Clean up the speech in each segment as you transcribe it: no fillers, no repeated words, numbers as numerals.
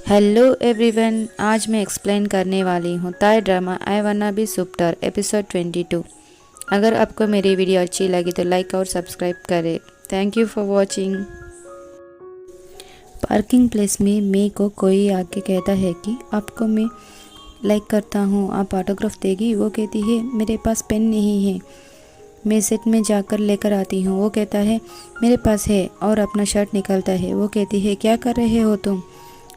Hello everyone, आज मैं explain करने वाली हूँ ताई drama I wanna be super episode 22। अगर आपको मेरी वीडियो अच्छी लगी तो लाइक और सब्सक्राइब करें। Thank you for watching. Parking place में मे को कोई आके कहता है कि आपको मैं लाइक करता हूँ, आप ऑटोग्राफ देगी। वो कहती है मेरे पास पेन नहीं है, मैं सेट में जाकर लेकर आती हूँ। वो कहता है मेरे पास है और अपना शर्ट निकालता है। वो कहती है क्या कर रहे हो तुम।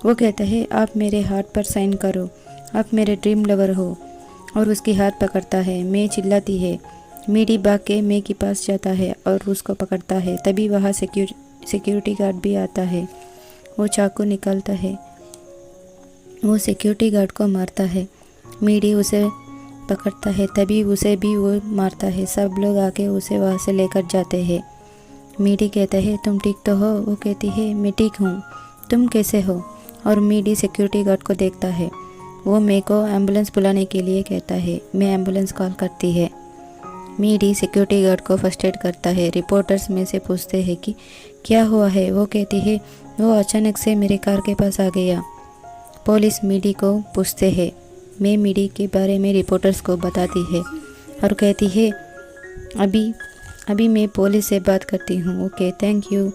वो कहता है आप मेरे हाथ पर साइन करो, आप मेरे ड्रीम लवर हो। और उसकी हाथ पकड़ता है। मैं चिल्लाती है। मीडी भाग के मे के पास जाता है और उसको पकड़ता है। तभी वहाँ सिक्योरिटी गार्ड भी आता है। वो चाकू निकालता है, वो सिक्योरिटी गार्ड को मारता है। मीडी उसे पकड़ता है, तभी उसे भी वो मारता है। सब लोग आके उसे वहाँ से लेकर जाते हैं। मीडी कहता है तुम ठीक तो हो। वो कहती है मैं ठीक हूँ, तुम कैसे हो। और मीडी सिक्योरिटी गार्ड को देखता है। वो मे को एम्बुलेंस बुलाने के लिए कहता है। मैं एम्बुलेंस कॉल करती है। मीडी सिक्योरिटी गार्ड को फर्स्ट एड करता है। रिपोर्टर्स में से पूछते हैं कि क्या हुआ है। वो कहती है वो अचानक से मेरे कार के पास आ गया। पुलिस मीडी को पूछते हैं। मैं मीडी के बारे में रिपोर्टर्स को बताती है और कहती है अभी मैं पुलिस से बात करती हूँ। Okay thank you.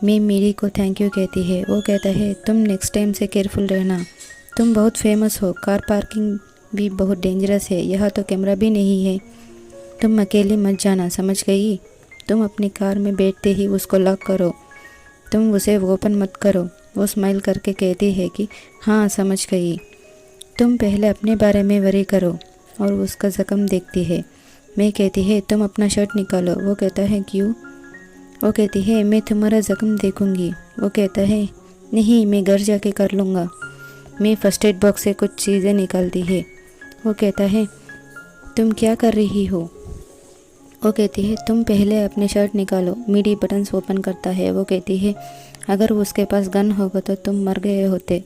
मैं मीडी को थैंक यू कहती है। वो कहता है तुम नेक्स्ट टाइम से केयरफुल रहना, तुम बहुत फेमस हो। कार पार्किंग भी बहुत डेंजरस है, यहाँ तो कैमरा भी नहीं है। तुम अकेली मत जाना, समझ गई। तुम अपनी कार में बैठते ही उसको लॉक करो, तुम उसे ओपन मत करो। वो स्माइल करके कहती है कि हाँ समझ गई। तुम पहले अपने बारे में वरी करो। और उसका ज़ख्म देखती है। मैं कहती है तुम अपना शर्ट निकालो। वो कहता है क्यों। वो कहती है मैं तुम्हारा ज़ख्म देखूंगी। वो कहता है नहीं, मैं घर जाके कर लूँगा। मैं फर्स्ट एड बॉक्स से कुछ चीज़ें निकालती है। वो कहता है तुम क्या कर रही हो। वो कहती है तुम पहले अपने शर्ट निकालो। मीडी बटन्स ओपन करता है। वो कहती है अगर उसके पास गन होगा तो तुम मर गए होते।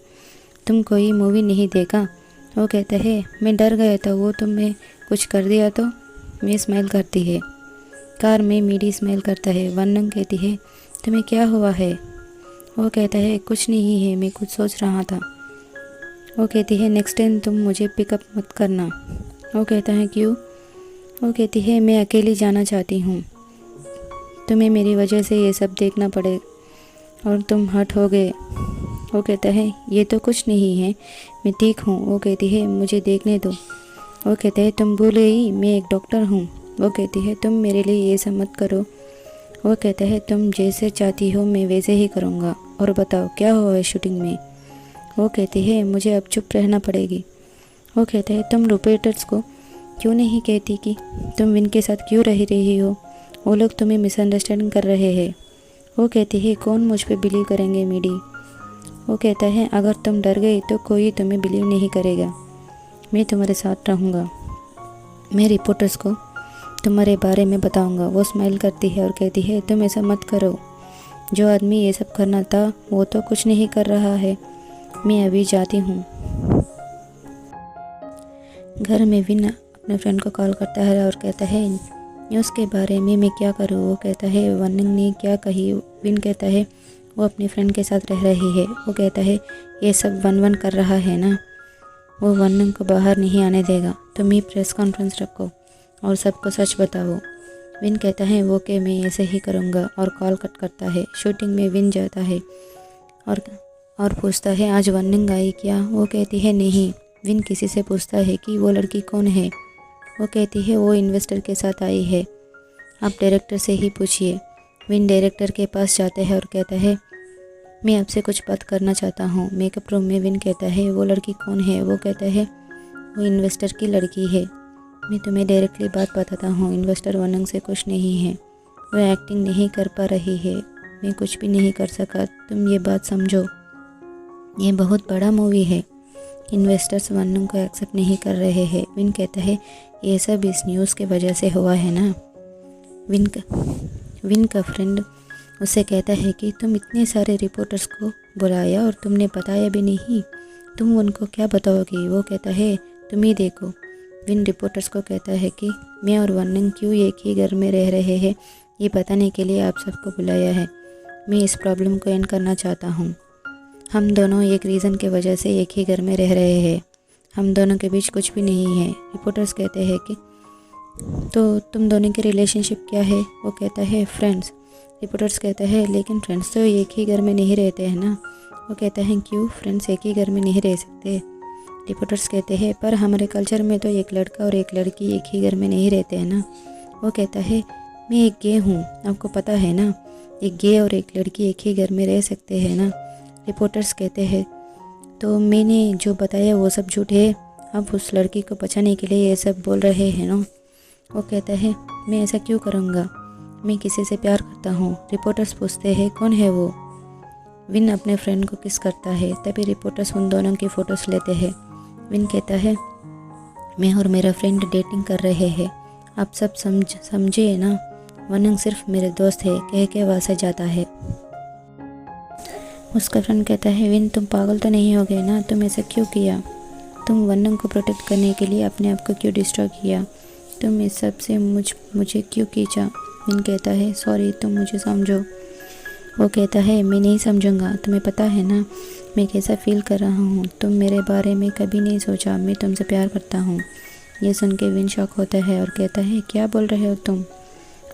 तुम कोई मूवी नहीं देखा। वो कहता है मैं डर गया था, वो तुमने कुछ कर दिया तो। मैं स्माइल करती है। कार में मीडी स्माइल करता है। वन्नम कहती है तुम्हें क्या हुआ है। वो कहता है कुछ नहीं है, मैं कुछ सोच रहा था। वो कहती है नेक्स्ट टाइम तुम मुझे पिकअप मत करना। वो कहता है क्यों। वो कहती है मैं अकेली जाना चाहती हूँ, तुम्हें मेरी वजह से ये सब देखना पड़े और तुम हर्ट हो गए। वो कहता है ये तो कुछ नहीं है, मैं ठीक हूँ। वो कहती है मुझे देखने दो। वो कहता है तुम भूल गई मैं एक डॉक्टर हूँ। वो कहती है तुम मेरे लिए ये सब मत करो। वो कहता है तुम जैसे चाहती हो मैं वैसे ही करूँगा। और बताओ क्या हुआ है शूटिंग में। वो कहती है मुझे अब चुप रहना पड़ेगी। वो कहता है तुम रिपोर्टर्स को क्यों नहीं कहती कि तुम विन के साथ क्यों रह रही हो, वो लोग तुम्हें मिसअंडरस्टैंडिंग कर रहे हैं। वो कहती है कौन मुझ पे बिलीव करेंगे मीडी। वो कहता है अगर तुम डर गई तो कोई तुम्हें बिलीव नहीं करेगा, मैं तुम्हारे साथ रहूँगा, मैं रिपोर्टर्स को तुम्हारे बारे में बताऊंगा। वो स्माइल करती है और कहती है तुम ऐसा मत करो, जो आदमी ये सब करना था वो तो कुछ नहीं कर रहा है, मैं अभी जाती हूँ। घर में विन अपने फ्रेंड को कॉल करता है और कहता है न्यूज़ के बारे में मैं क्या करूँ। वो कहता है वनिंग ने क्या कही। विन कहता है वो अपने फ्रेंड के साथ रह रही है। वो कहता है ये सब वन कर रहा है ना, वो वनिंग को बाहर नहीं आने देगा, तुम ही प्रेस कॉन्फ्रेंस रखो और सबको सच बताओ। विन कहता है वो कि मैं ऐसे ही करूँगा और कॉल कट करता है। शूटिंग में विन जाता है और पूछता है आज वनिंग आई क्या। वो कहती है नहीं। विन किसी से पूछता है कि वो लड़की कौन है। वो कहती है वो इन्वेस्टर के साथ आई है, आप डायरेक्टर से ही पूछिए। विन डायरेक्टर के पास जाता है और कहता है मैं आपसे कुछ बात करना चाहता हूँ। मेकअप रूम में विन कहता है वो लड़की कौन है। वो कहता है वो इन्वेस्टर की लड़की है, मैं तुम्हें डायरेक्टली बात बताता हूँ, इन्वेस्टर वनंग से कुछ नहीं है, वो एक्टिंग नहीं कर पा रही है, मैं कुछ भी नहीं कर सका, तुम ये बात समझो, ये बहुत बड़ा मूवी है, इन्वेस्टर्स वनंग को एक्सेप्ट नहीं कर रहे हैं। विन कहता है ये सब इस न्यूज़ के वजह से हुआ है ना। विन का फ्रेंड उससे कहता है कि तुम इतने सारे रिपोर्टर्स को बुलाया और तुमने बताया भी नहीं, तुम उनको क्या बताओगी। वो कहता है तुम ही देखो। विन रिपोर्टर्स को कहता है कि मैं और वनिंग क्यों एक ही घर में रह रहे हैं ये बताने के लिए आप सबको बुलाया है, मैं इस प्रॉब्लम को एंड करना चाहता हूँ। हम दोनों एक रीज़न के वजह से एक ही घर में रह रहे हैं। हम दोनों के बीच कुछ भी नहीं है। रिपोर्टर्स कहते हैं कि तो तुम दोनों की रिलेशनशिप क्या है? वो कहता है फ्रेंड्स। रिपोर्टर्स कहते हैं लेकिन फ्रेंड्स तो एक ही घर में नहीं रहते हैं ना। वो कहता है क्यों, फ्रेंड्स एक ही घर में नहीं रह सकते? रिपोर्टर्स कहते हैं पर हमारे कल्चर में तो एक लड़का और एक लड़की एक ही घर में नहीं रहते हैं ना। वो कहता है मैं एक गे हूँ, आपको पता है ना, एक गे और एक लड़की एक ही घर में रह सकते हैं ना। रिपोर्टर्स कहते हैं तो मैंने जो बताया वो सब झूठ है, आप उस लड़की को बचाने के लिए ये सब बोल रहे हैं ना। वो कहता है मैं ऐसा क्यों करूँगा, मैं किसी से प्यार करता हूँ। रिपोर्टर्स पूछते हैं कौन है वो? विन अपने फ्रेंड को किस करता है। तभी रिपोर्टर्स उन दोनों की फ़ोटोज़ लेते हैं। विन कहता है मैं और मेरा फ्रेंड डेटिंग कर रहे हैं, आप सब समझिए ना। वनंग सिर्फ मेरे दोस्त है कह के वहाँ से जाता है। उसका फ्रेंड कहता है विन तुम पागल तो नहीं हो गए ना, तुम ऐसा क्यों किया? तुम वनंग को प्रोटेक्ट करने के लिए अपने आप को क्यों डिस्ट्रॉय किया? तुम इस सब से मुझे क्यों खींचा? विन कहता है सॉरी, तुम मुझे समझो। वो कहता है मैं नहीं समझूंगा, तुम्हें पता है ना मैं कैसा फील कर रहा हूँ। तुम मेरे बारे में कभी नहीं सोचा, मैं तुमसे प्यार करता हूँ। ये सुन के विन शॉक होता है और कहता है क्या बोल रहे हो तुम?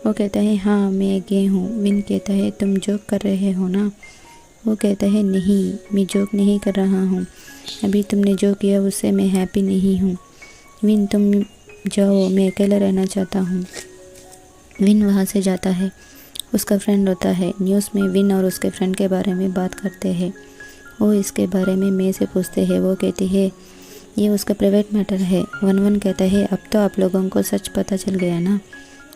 वो कहता है हाँ मैं गे हूँ। विन कहता है तुम जोक कर रहे हो ना? वो कहता है नहीं, मैं जोक नहीं कर रहा हूँ, अभी तुमने जो किया उससे मैं हैप्पी नहीं हूँ। विन तुम जाओ, मैं अकेला रहना चाहता हूँ। विन वहाँ से जाता है। उसका फ्रेंड होता है। न्यूज़ में विन और उसके फ्रेंड के बारे में बात करते हैं। वो इसके बारे में मैं से पूछते हैं। वो कहती है ये उसका प्राइवेट मैटर है। वन कहता है अब तो आप लोगों को सच पता चल गया ना।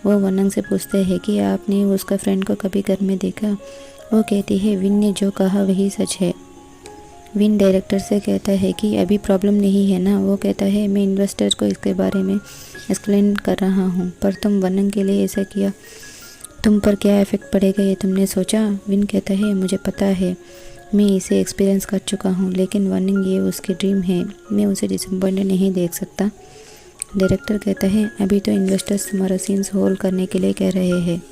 वो वनंग से पूछते हैं कि आपने उसका फ्रेंड को कभी घर में देखा? वो कहती है विन ने जो कहा वही सच है। विन डायरेक्टर से कहता है कि अभी प्रॉब्लम नहीं है ना। वो कहता है मैं इन्वेस्टर को इसके बारे में एक्सप्लेन कर रहा हूँ, पर तुम वनंग के लिए ऐसा किया, तुम पर क्या इफ़ेक्ट पड़ेगा ये तुमने सोचा? विन कहता है मुझे पता है, मैं इसे एक्सपीरियंस कर चुका हूँ, लेकिन वनंग ये उसकी ड्रीम है, मैं उसे डिसअपॉइंटेड नहीं देख सकता। डायरेक्टर कहता है अभी तो इन्वेस्टर्स तुम्हारा सीन्स होल्ड करने के लिए कह रहे हैं,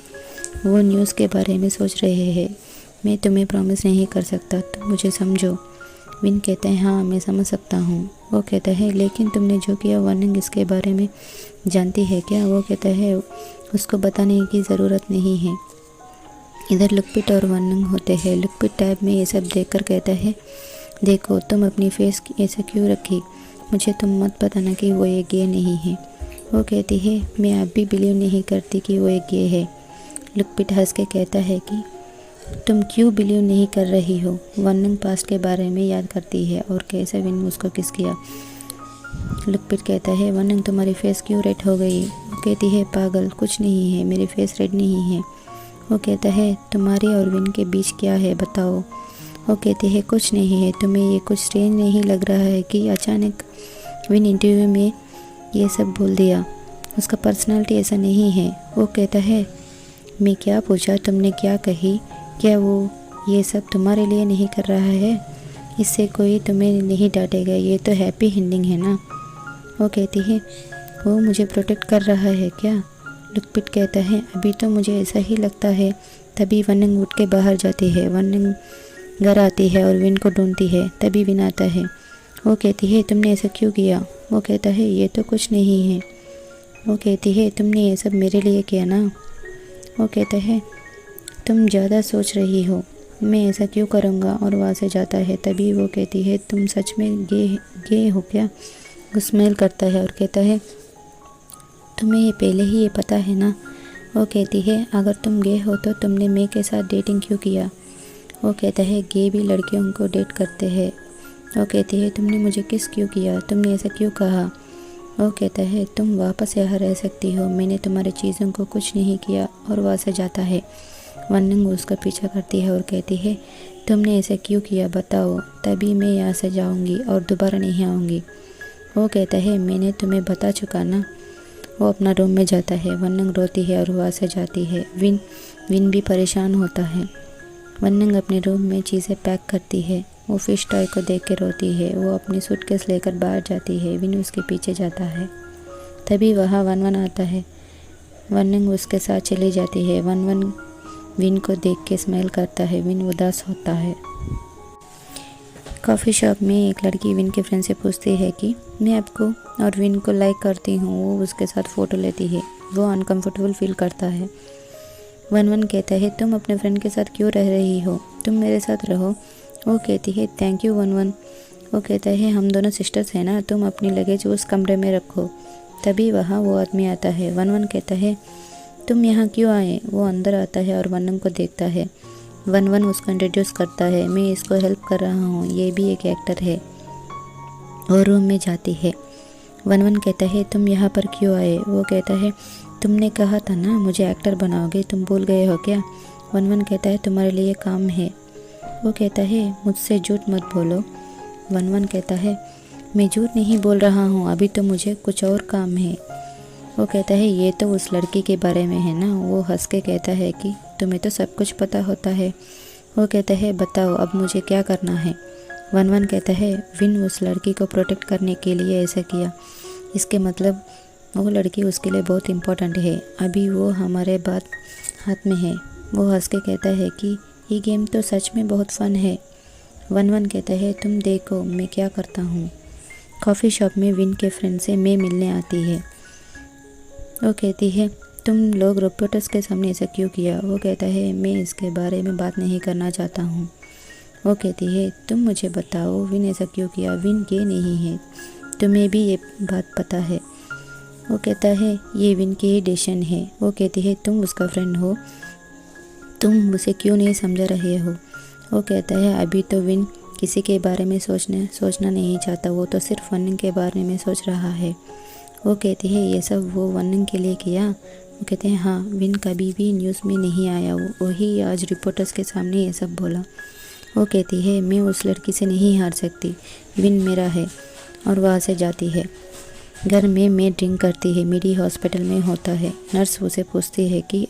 वो न्यूज़ के बारे में सोच रहे हैं, मैं तुम्हें प्रॉमिस नहीं कर सकता, तुम मुझे समझो। विन कहते हैं हाँ मैं समझ सकता हूँ। वो कहता है लेकिन तुमने जो किया वनंग इसके बारे में जानती है क्या? वो कहता है उसको बताने की ज़रूरत नहीं है। इधर लुकपिट और वनंग होते हैं। लुकपिट टैब में ये सब देखकर कहता है देखो तुम अपनी फेस ऐसा क्यों रखी, मुझे तुम मत बताना कि वो एक गे नहीं है। वो कहती है मैं अब भी बिलीव नहीं करती कि वो एक गे है। लुकपिट हंस के कहता है कि तुम क्यों बिलीव नहीं कर रही हो? वनंग पास्ट के बारे में याद करती है और कैसे विन उसको किस किया। लुकपिट कहता है वनंग तुम्हारी फेस क्यों रेड हो गई? वो कहती है पागल, कुछ नहीं है, मेरी फेस रेड नहीं है। वो कहता है तुम्हारे और विन के बीच क्या है बताओ? वो कहती है कुछ नहीं है। तुम्हें ये कुछ स्ट्रेंज नहीं लग रहा है कि अचानक विन इंटरव्यू में ये सब बोल दिया? उसका पर्सनालिटी ऐसा नहीं है। वो कहता है मैं क्या पूछा, तुमने क्या कही? क्या वो ये सब तुम्हारे लिए नहीं कर रहा है? इससे कोई तुम्हें नहीं डांटेगा, ये तो हैप्पी एंडिंग है ना। वो कहती है वो मुझे प्रोटेक्ट कर रहा है क्या? लुकपिट कहता है अभी तो मुझे ऐसा ही लगता है। तभी वनंग उठ के बाहर जाती है। वनंग घर आती है और विन को ढूंढती है। तभी विन आता है। वो कहती है तुमने ऐसा क्यों किया? वो कहता है ये तो कुछ नहीं है। वो कहती है तुमने ये सब मेरे लिए किया ना। वो कहता है तुम ज़्यादा सोच रही हो, मैं ऐसा क्यों करूँगा, और वहाँ से जाता है। तभी वो कहती है तुम सच में गे हो क्या? वो स्मेल करता है और कहता है तुम्हें ये पहले ही ये पता है ना। वो कहती है अगर तुम गे हो तो तुमने मे के साथ डेटिंग क्यों किया? वो कहता है गे भी लड़कियों को डेट करते हैं। वो कहती है तुमने मुझे किस क्यों किया, तुमने ऐसा क्यों कहा? वो कहता है तुम वापस यहाँ रह सकती हो, मैंने तुम्हारी चीज़ों को कुछ नहीं किया, और वहाँ से जाता है। वनंग उसका पीछा करती है और कहती है तुमने ऐसा क्यों किया बताओ, तभी मैं यहाँ से जाऊँगी और दोबारा नहीं आऊँगी। वो कहता है मैंने तुम्हें बता चुका ना। वो अपना रूम में जाता है। वनंग रोती है और वहाँ से जाती है। विन भी परेशान होता है। वनंग अपने रूम में चीज़ें पैक करती है। वो फिश टॉय को देख के रोती है। वो अपनी सूटकेस लेकर बाहर जाती है। विन उसके पीछे जाता है। तभी वहाँ वन आता है। वनंग उसके साथ चली जाती है। वन विन को देख के स्माइल करता है। विन उदास होता है। कॉफ़ी शॉप में एक लड़की विन के फ्रेंड से पूछती है कि मैं आपको और विन को लाइक करती हूँ। वो उसके साथ फ़ोटो लेती है। वो अनकंफर्टेबल फील करता है। वन वन कहता है तुम अपने फ्रेंड के साथ क्यों रह रही हो, तुम मेरे साथ रहो। वो कहती है थैंक यू वन वन। वो कहता है हम दोनों सिस्टर्स हैं ना, तुम अपनी लगेज उस कमरे में रखो। तभी वहाँ वो आदमी आता है। वन वन कहता है तुम यहाँ क्यों आए। वो अंदर आता है और वन वन को देखता है। वन वन उसको इंट्रोड्यूस करता है, मैं इसको हेल्प कर रहा हूँ, ये भी एक एक्टर है। और रूम में जाती है। वन वन कहता है तुम यहाँ पर क्यों आए। वो कहता है तुमने कहा था ना मुझे एक्टर बनाओगे, तुम भूल गए हो क्या। वन वन कहता है तुम्हारे लिए काम है। वो कहता है मुझसे झूठ मत बोलो। वन वन कहता है मैं झूठ नहीं बोल रहा हूँ, अभी तो मुझे कुछ और काम है। वो कहता है ये तो उस लड़की के बारे में है ना। वो हंस के कहता है कि तुम्हें तो सब कुछ पता होता है। वो कहता है बताओ अब मुझे क्या करना है। वन वन कहता है विन उस लड़की को प्रोटेक्ट करने के लिए ऐसा किया, इसके मतलब वो लड़की उसके लिए बहुत इम्पोर्टेंट है, अभी वो हमारे बात हाथ में है। वो हंस के कहता है कि ये गेम तो सच में बहुत फ़न है। वन वन कहता है तुम देखो मैं क्या करता हूँ। कॉफ़ी शॉप में विन के फ्रेंड से मैं मिलने आती है। वो कहती है तुम लोग रिपोर्टर्स के सामने ऐसा क्यों किया। वो कहता है मैं इसके बारे में बात नहीं करना चाहता हूँ। वो कहती है तुम मुझे बताओ विन ऐसा क्यों किया। विन गे नहीं है, तुम्हें भी ये बात पता है। वो कहता है ये विन की ही डिसीजन है। वो कहती है तुम उसका फ्रेंड हो, तुम उसे क्यों नहीं समझा रहे हो। वो कहता है अभी तो विन किसी के बारे में सोचना नहीं चाहता, वो तो सिर्फ वन के बारे में सोच रहा है। वो कहती है ये सब वो वन के लिए किया। वो कहते हैं हाँ, विन कभी भी न्यूज़ में नहीं आया, वही आज रिपोर्टर्स के सामने ये सब बोला। वो कहती है मैं उस लड़की से नहीं हार सकती, विन मेरा है। और वहाँ से जाती है। घर में मैं ड्रिंक करती है, मेरी हॉस्पिटल में होता है। नर्स उसे पूछती है कि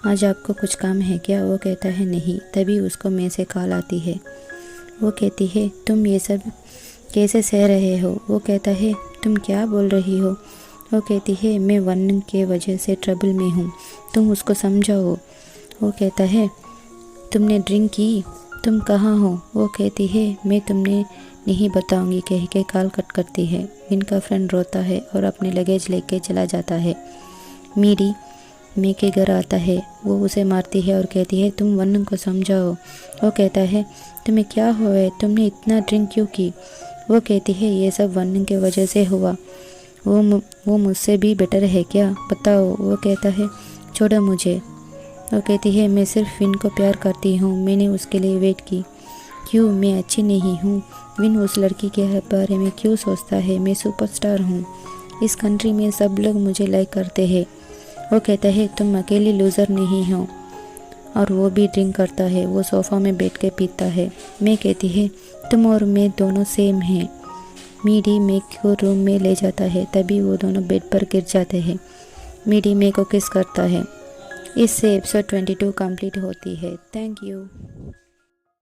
आज आपको कुछ काम है क्या। वो कहता है नहीं। तभी उसको मैं से कॉल आती है। वो कहती है तुम ये सब कैसे सह रहे हो। वो कहता है तुम क्या बोल रही हो। वो कहती है मैं वन के वजह से ट्रबल में हूँ, तुम उसको समझाओ। वो कहता है तुमने ड्रिंक की, तुम कहाँ हो। वो कहती है मैं तुमने नहीं बताऊंगी कह के कॉल कट करती है। विन का फ्रेंड रोता है और अपने लगेज लेके चला जाता है। मीरी मे के घर आता है। वो उसे मारती है और कहती है तुम वन को समझाओ। वो कहता है तुम्हें क्या हुआ है, तुमने इतना ड्रिंक क्यों की। वो कहती है ये सब वन के वजह से हुआ, वो मुझसे भी बेटर है क्या, बताओ। वो कहता है छोड़ो मुझे। वो कहती है मैं सिर्फ विन को प्यार करती हूँ, मैंने उसके लिए वेट की। क्यों, मैं अच्छी नहीं हूँ। विन उस लड़की के बारे में क्यों सोचता है, मैं सुपरस्टार हूँ, इस कंट्री में सब लोग मुझे लाइक करते हैं। वो कहता है तुम अकेली लूज़र नहीं हो। और वो भी ड्रिंक करता है। वो सोफ़ा में बैठ के पीता है। मैं कहती है तुम और मैं दोनों सेम हैं। मीडी मे को रूम में ले जाता है। तभी वो दोनों बेड पर गिर जाते हैं। मीडी मे को किस करता है। इससे एपिसोड 22 कंप्लीट होती है। Thank you.